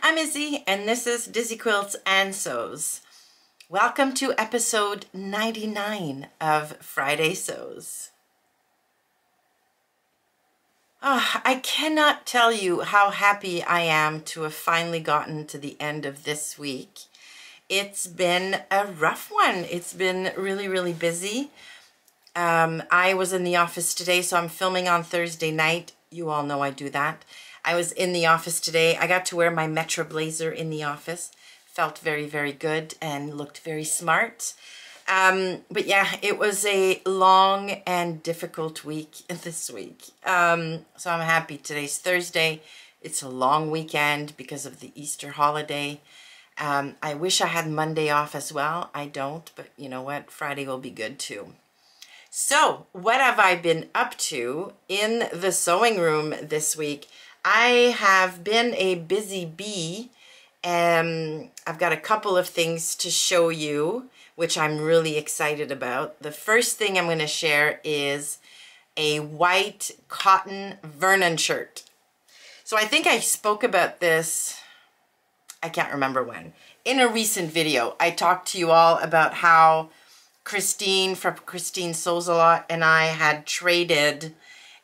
I'm Izzy, and this is Dizzy Quilts and Sews. Welcome to episode 99 of Friday Sews. Oh, I cannot tell you how happy I am to have finally gotten to the end of this week. It's been a rough one. It's been really busy. I was in the office today, so I'm filming on Thursday night. You all know I do that. I was in the office today. I got to wear my Metro blazer in the office. Felt very good and looked very smart. But yeah, it was a long and difficult week this week. So I'm happy. Today's Thursday. It's a long weekend because of the Easter holiday. I wish I had Monday off as well. I don't, but you know what? Friday will be good too. So what have I been up to in the sewing room this week? I have been a busy bee, and I've got a couple of things to show you, which I'm really excited about. The first thing I'm going to share is a white cotton Vernon shirt. So I think I spoke about this, I can't remember when, in a recent video. I talked to you all about how Christine from Christine Sews a Lot and I had traded,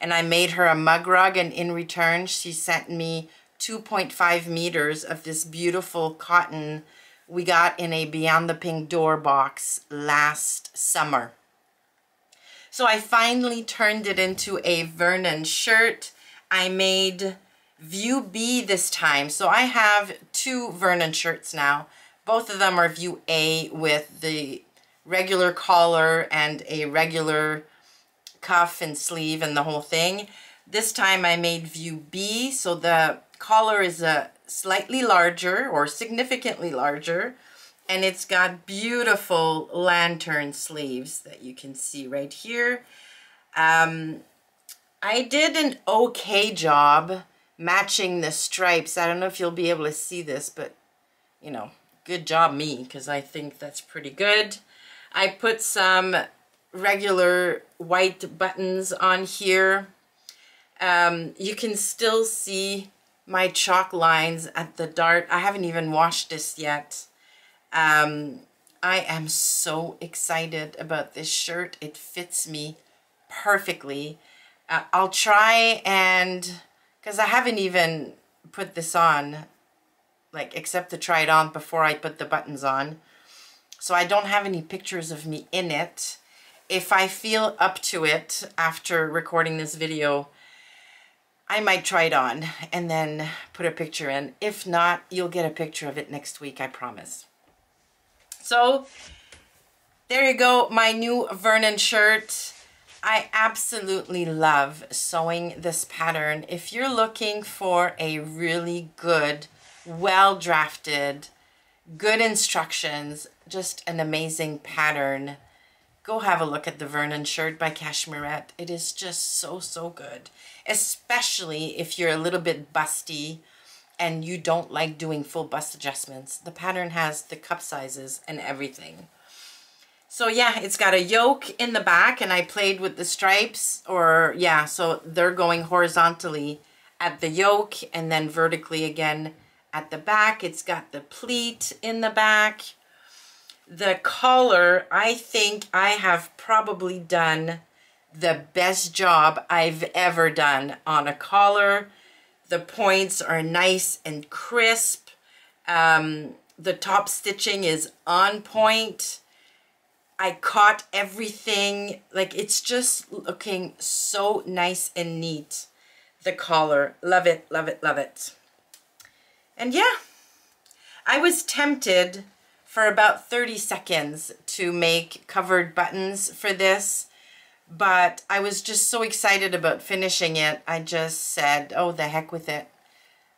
and I made her a mug rug, and in return she sent me 2.5 meters of this beautiful cotton we got in a Beyond the Pink door box last summer. So I finally turned it into a Vernon shirt. I made view B this time. So I have two Vernon shirts now. Both of them are view A with the regular collar and a regular cuff and sleeve and the whole thing. This time I made view B, so the collar is a slightly larger or significantly larger, and it's got beautiful lantern sleeves that you can see right here. I did an okay job matching the stripes. I don't know if you'll be able to see this, but you know, good job me, because I think that's pretty good. I put some regular white buttons on here. You can still see my chalk lines at the dart. I haven't even washed this yet. I am so excited about this shirt. It fits me perfectly. I'll try and, because I haven't even put this on, like, except to try it on before I put the buttons on. So I don't have any pictures of me in it. If I feel up to it after recording this video, I might try it on and then put a picture in. If not, you'll get a picture of it next week, I promise. So there you go, my new Vernon shirt. I absolutely love sewing this pattern. If you're looking for a really good, well-drafted, good instructions, just an amazing pattern, go have a look at the Vernon shirt by Cashmerette. It is just so good, especially if you're a little bit busty and you don't like doing full bust adjustments. The pattern has the cup sizes and everything. So yeah, it's got a yoke in the back, and I played with the stripes, or yeah, so they're going horizontally at the yoke and then vertically again at the back. It's got the pleat in the back. The collar, I think I have probably done the best job I've ever done on a collar. The points are nice and crisp. The top stitching is on point. I caught everything. Like, it's just looking so nice and neat. The collar, love it. And yeah, I was tempted for about 30 seconds to make covered buttons for this, but I was just so excited about finishing it, I just said, oh, the heck with it.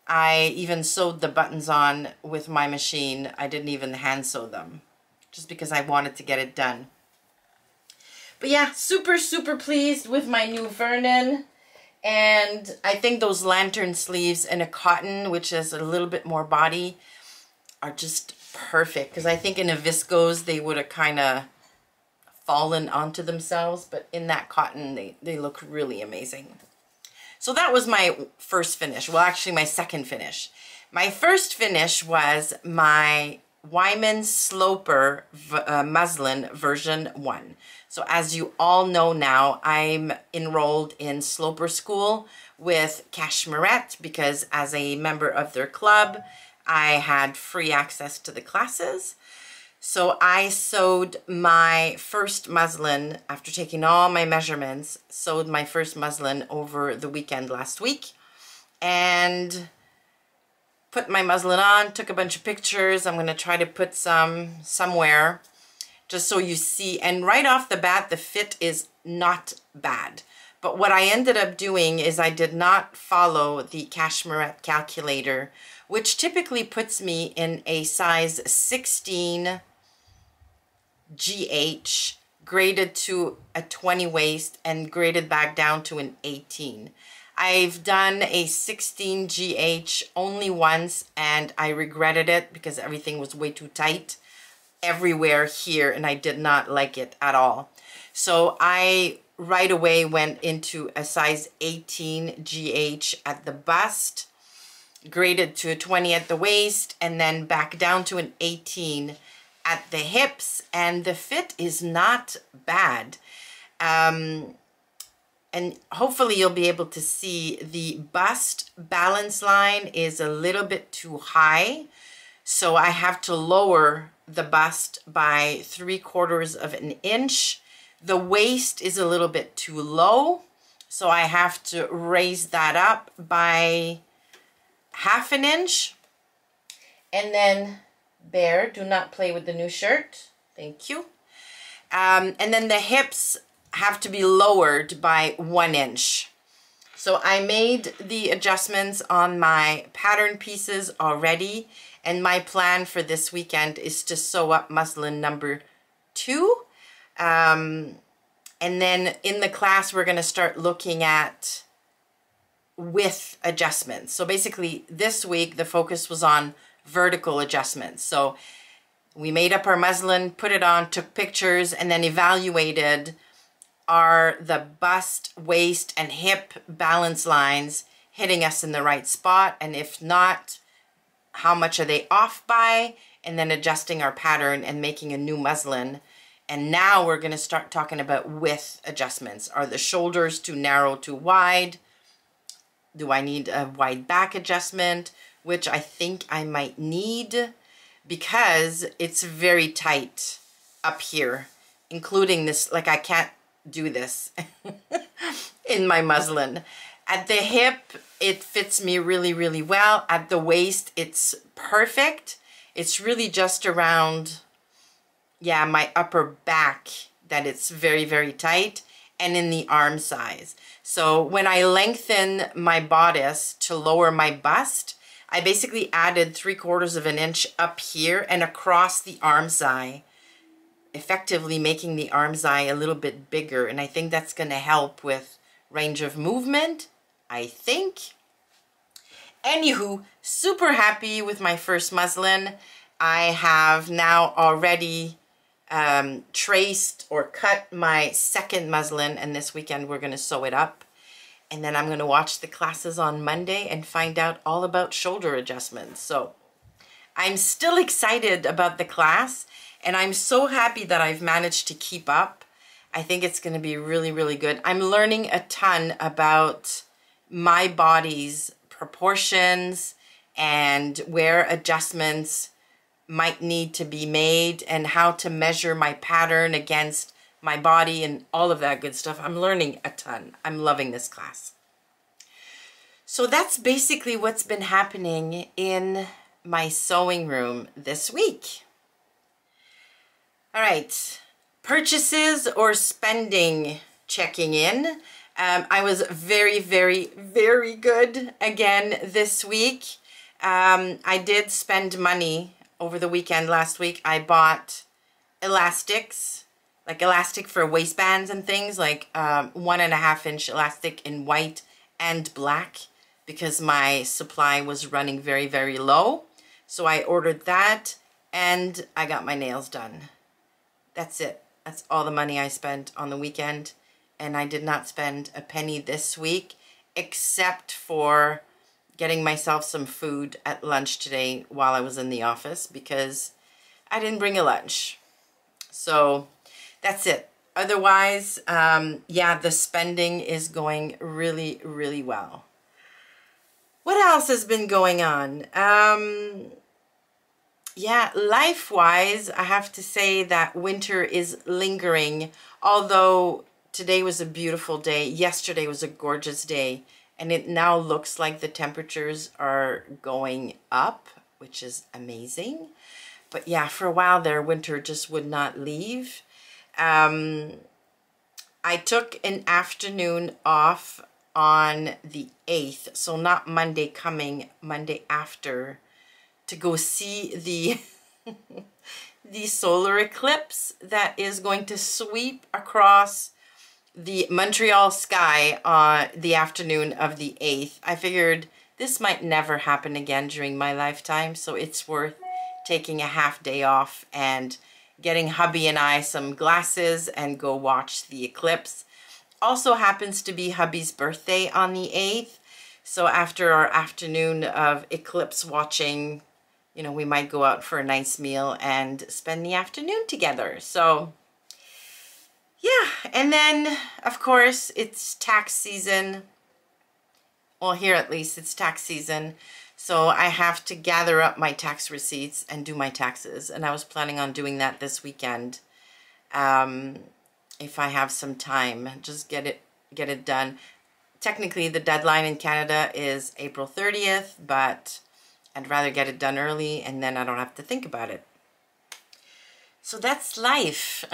I even sewed the buttons on with my machine. I didn't even hand sew them, just because I wanted to get it done. But yeah, super pleased with my new Vernon. And I think those lantern sleeves in a cotton, which is a little bit more body, are just perfect, because I think in a viscose they would have kind of fallen onto themselves, but in that cotton they look really amazing. So that was my first finish. Well, actually my second finish. My first finish was my Wyman Sloper muslin version 1. So as you all know now, I'm enrolled in Sloper School with Cashmerette because as a member of their club, I had free access to the classes. So I sewed my first muslin after taking all my measurements, sewed my first muslin over the weekend last week and put my muslin on, took a bunch of pictures. I'm going to try to put some somewhere just so you see. And right off the bat, the fit is not bad. But what I ended up doing is I did not follow the Cashmerette calculator, which typically puts me in a size 16 GH, graded to a 20 waist and graded back down to an 18. I've done a 16 GH only once and I regretted it because everything was way too tight everywhere here and I did not like it at all. So I right away went into a size 18 GH at the bust, graded to a 20 at the waist, and then back down to an 18 at the hips, and the fit is not bad. And hopefully you'll be able to see the bust balance line is a little bit too high. So I have to lower the bust by 3/4 of an inch. The waist is a little bit too low. So I have to raise that up by 1/2 an inch. And then Bear, do not play with the new shirt. Thank you. And then the hips have to be lowered by 1 inch. So I made the adjustments on my pattern pieces already, and my plan for this weekend is to sew up muslin number 2. And then in the class, we're going to start looking at width adjustments. So basically this week, the focus was on vertical adjustments. So we made up our muslin, put it on, took pictures, and then evaluated, are the bust, waist, and hip balance lines hitting us in the right spot? And if not, how much are they off by? And then adjusting our pattern and making a new muslin. And now we're going to start talking about width adjustments. Are the shoulders too narrow, too wide? Do I need a wide back adjustment? Which I think I might need because it's very tight up here, including this, like I can't do this in my muslin. At the hip, it fits me really, really well. At the waist, it's perfect. It's really just around, yeah, my upper back that it's very, very tight, and in the arm size. So when I lengthen my bodice to lower my bust, I basically added 3/4 of an inch up here and across the armscye, effectively making the armscye a little bit bigger. And I think that's going to help with range of movement, I think. Anywho, super happy with my first muslin. I have now already traced or cut my second muslin, and this weekend we're going to sew it up. And then I'm going to watch the classes on Monday and find out all about shoulder adjustments. So I'm still excited about the class, and I'm so happy that I've managed to keep up. I think it's going to be really, really good. I'm learning a ton about my body's proportions and where adjustments might need to be made and how to measure my pattern against my body and all of that good stuff. I'm learning a ton. I'm loving this class. So that's basically what's been happening in my sewing room this week. All right, purchases or spending checking in. I was very, very, very good again this week. I did spend money over the weekend last week. I bought elastics, like elastic for waistbands and things, like 1.5 inch elastic in white and black because my supply was running very, very low. So I ordered that and I got my nails done. That's it. That's all the money I spent on the weekend. And I did not spend a penny this week except for getting myself some food at lunch today while I was in the office because I didn't bring a lunch. So that's it. Otherwise, yeah, the spending is going really, really well. What else has been going on? Yeah, life-wise, I have to say that winter is lingering, although today was a beautiful day. Yesterday was a gorgeous day, and it now looks like the temperatures are going up, which is amazing. But yeah, for a while there, winter just would not leave. I took an afternoon off on the 8th, so not Monday coming, Monday after, to go see the the solar eclipse that is going to sweep across the Montreal sky on the afternoon of the 8th. I figured this might never happen again during my lifetime, so it's worth taking a half day off and getting hubby and I some glasses and go watch the eclipse. Also happens to be hubby's birthday on the 8th, so after our afternoon of eclipse watching, you know, we might go out for a nice meal and spend the afternoon together. So yeah, and then of course it's tax season. Well, here at least it's tax season. So I have to gather up my tax receipts and do my taxes. And I was planning on doing that this weekend. If I have some time, just get it done. Technically the deadline in Canada is April 30th, but I'd rather get it done early and then I don't have to think about it. So that's life.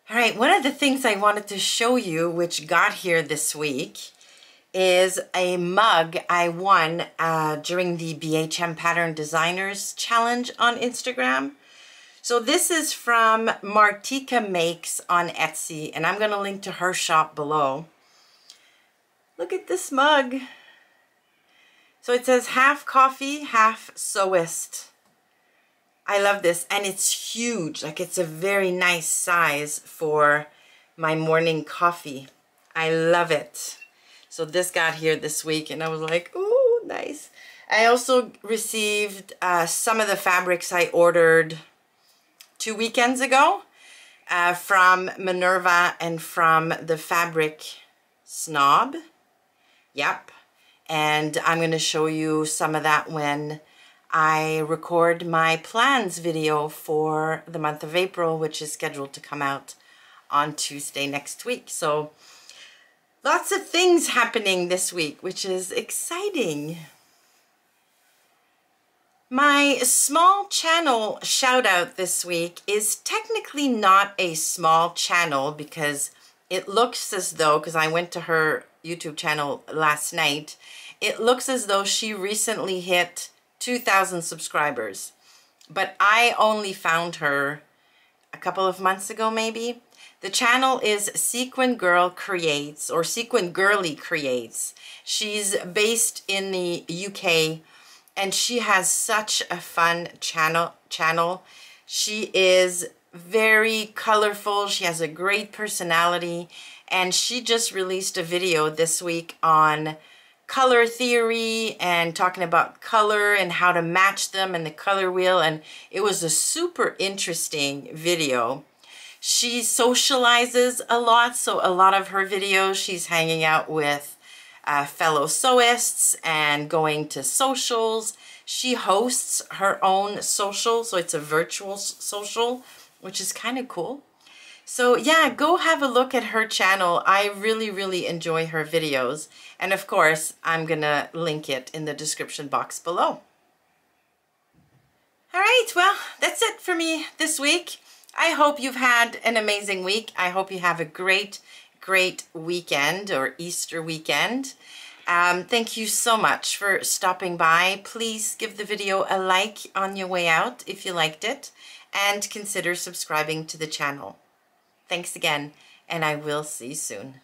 All right, one of the things I wanted to show you, which got here this week, is a mug I won during the BHM Pattern Designers Challenge on Instagram. So this is from Martika Makes on Etsy, and I'm going to link to her shop below. Look at this mug. So it says half coffee, half sewist. I love this, and it's huge. Like, it's a very nice size for my morning coffee. I love it. So this got here this week, and I was like, ooh, nice. I also received some of the fabrics I ordered 2 weekends ago from Minerva and from the Fabric Snob. Yep. And I'm going to show you some of that when I record my plans video for the month of April, which is scheduled to come out on Tuesday next week. So lots of things happening this week, which is exciting. My small channel shout out this week is technically not a small channel because it looks as though, because I went to her YouTube channel last night, it looks as though she recently hit 2,000 subscribers. But I only found her a couple of months ago, maybe. The channel is Sequin Girl Creates, or Sequin Girly Creates. She's based in the UK, and she has such a fun channel. She is very colorful. She has a great personality, and she just released a video this week on color theory and talking about color and how to match them and the color wheel, and it was a super interesting video. She socializes a lot, so a lot of her videos she's hanging out with fellow sewists and going to socials. She hosts her own social, so it's a virtual social, which is kind of cool. So yeah, go have a look at her channel. I really, really enjoy her videos. And of course, I'm gonna link it in the description box below. All right, well, that's it for me this week. I hope you've had an amazing week. I hope you have a great, great weekend or Easter weekend. Thank you so much for stopping by. Please give the video a like on your way out if you liked it, and consider subscribing to the channel. Thanks again, and I will see you soon.